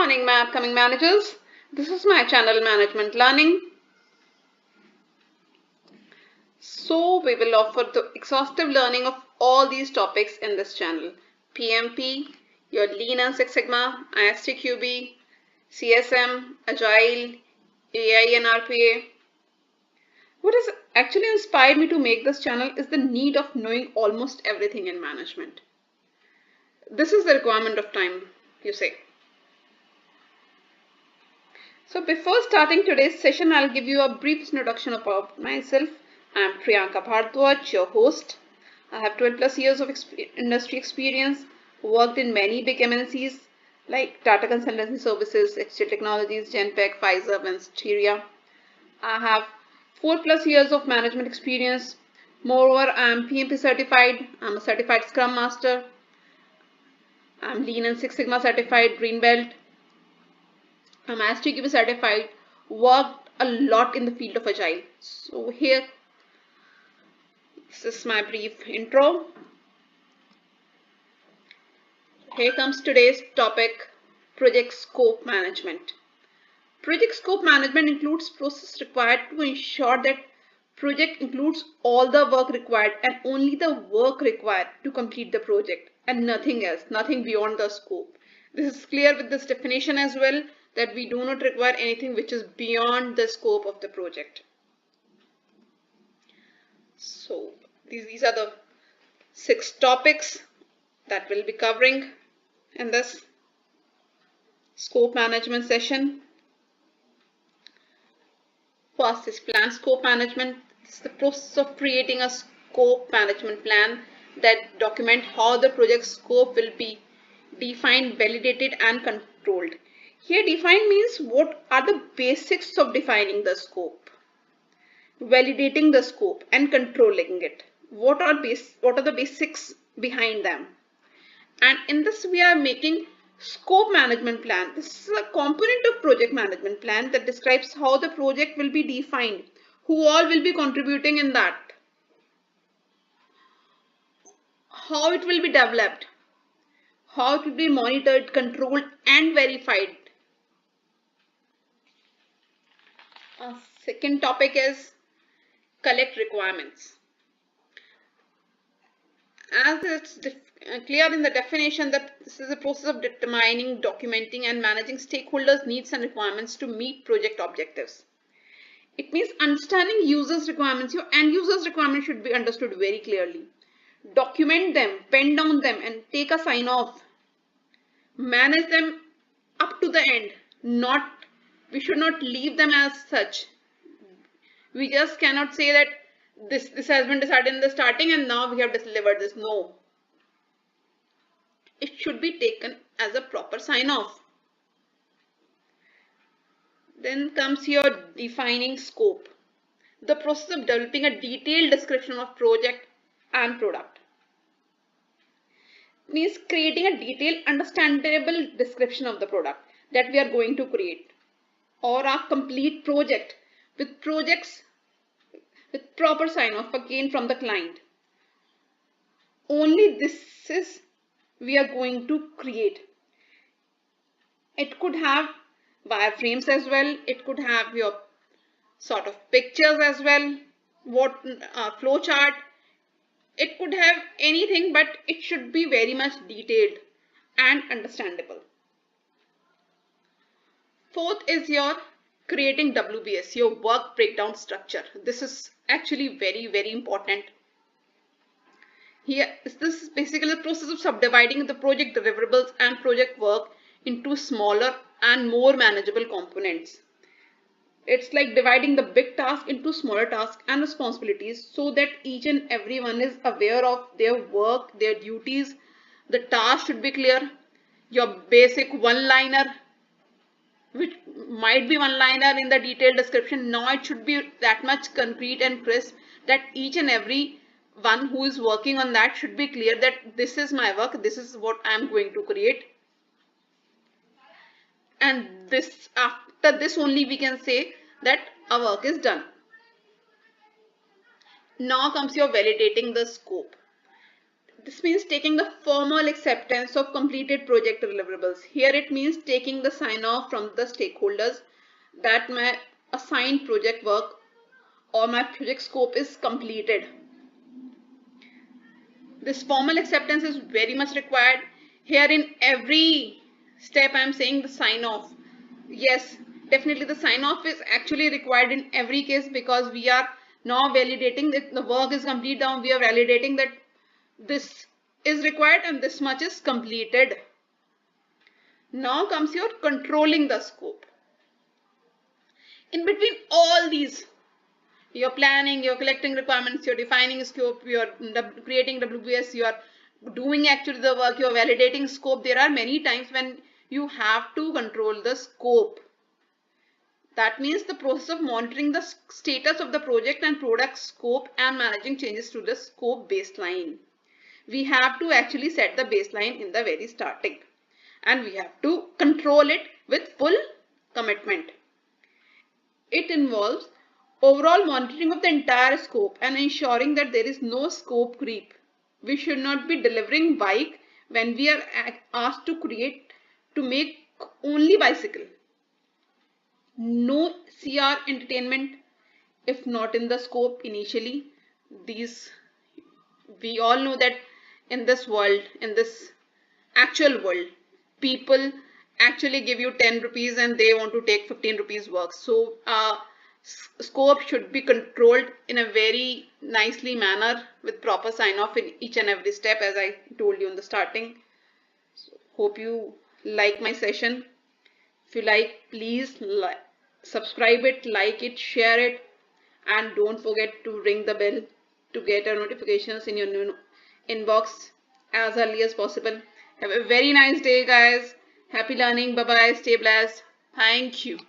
morning, my upcoming managers. This is my channel Management Learning. So we will offer the exhaustive learning of all these topics in this channel. PMP, your Lean and Six Sigma, ISTQB, CSM, Agile, AI and RPA. What has actually inspired me to make this channel is the need of knowing almost everything in management. This is the requirement of time, you say. So before starting today's session, I'll give you a brief introduction about myself. I'm Priyanka Bhardwaj, your host. I have 12 plus years of industry experience, worked in many big MNCs like Tata Consultancy Services, HCL Technologies, Genpact, Pfizer, Vensteria. I have 4 plus years of management experience. Moreover, I'm PMP certified. I'm a certified Scrum Master. I'm Lean and Six Sigma certified Green Belt. I'm ISTQB certified, worked a lot in the field of Agile. So here, this is my brief intro. Here comes today's topic, project scope management. Project scope management includes process required to ensure that project includes all the work required and only the work required to complete the project and nothing else, nothing beyond the scope. This is clear with this definition as well, that we do not require anything which is beyond the scope of the project. So these are the 6 topics that we'll be covering in this scope management session. First is plan scope management. It's the process of creating a scope management plan that document how the project scope will be defined, validated and controlled. Here define means what are the basics of defining the scope, validating the scope and controlling it. What are the basics behind them? And in this we are making scope management plan. This is a component of project management plan that describes how the project will be defined, who all will be contributing in that, how it will be developed, how it will be monitored, controlled and verified. Second topic is collect requirements. As it's clear in the definition that this is a process of determining, documenting and managing stakeholders' needs and requirements to meet project objectives. It means understanding users' requirements. Your end users' requirements should be understood very clearly. Document them, pen down them and take a sign off. Manage them up to the end. We should not leave them as such. We just cannot say that this has been decided in the starting and now we have delivered this. No. It should be taken as a proper sign off. Then comes your defining scope. The process of developing a detailed description of project and product. It means creating a detailed, understandable description of the product that we are going to create, or a complete project with proper sign off again from the client. Only this is we are going to create. It could have wireframes as well. It could have your sort of pictures as well. Flow chart. It could have anything, but it should be very much detailed and understandable. Fourth is your creating WBS, your work breakdown structure. This is actually very, very important. Here, this is basically the process of subdividing the project deliverables and project work into smaller and more manageable components. It's like dividing the big task into smaller tasks and responsibilities so that each and everyone is aware of their work, their duties. The task should be clear. Your basic one-liner, which might be one-liner in the detailed description, now it should be that much concrete and crisp that each and every one who is working on that should be clear that this is my work, this is what I am going to create. And after this only we can say that our work is done. Now comes your validating the scope. This means taking the formal acceptance of completed project deliverables. Here it means taking the sign off from the stakeholders that my assigned project work or my project scope is completed. This formal acceptance is very much required. Here in every step I am saying the sign off. Yes, definitely the sign off is actually required in every case, because we are now validating that the work is complete. Now we are validating that this is required and this much is completed. Now comes your controlling the scope. In between all these, you're planning, you're collecting requirements, you're defining scope, you're creating WBS, you're doing actually the work, you're validating scope. There are many times when you have to control the scope. That means the process of monitoring the status of the project and product scope and managing changes to the scope baseline. We have to actually set the baseline in the very starting, and we have to control it with full commitment. It involves overall monitoring of the entire scope and ensuring that there is no scope creep. We should not be delivering bike when we are asked to make only bicycle. No CR entertainment if not in the scope initially. We all know that in this world, in this actual world, people actually give you 10 rupees and they want to take 15 rupees work. So scope should be controlled in a very nicely manner with proper sign off in each and every step, as I told you in the starting. So, hope you like my session. If you like, please subscribe it, like it, share it, and don't forget to ring the bell to get our notifications in your new inbox as early as possible. Have a very nice day, guys. Happy learning. Bye bye. Stay blessed. Thank you.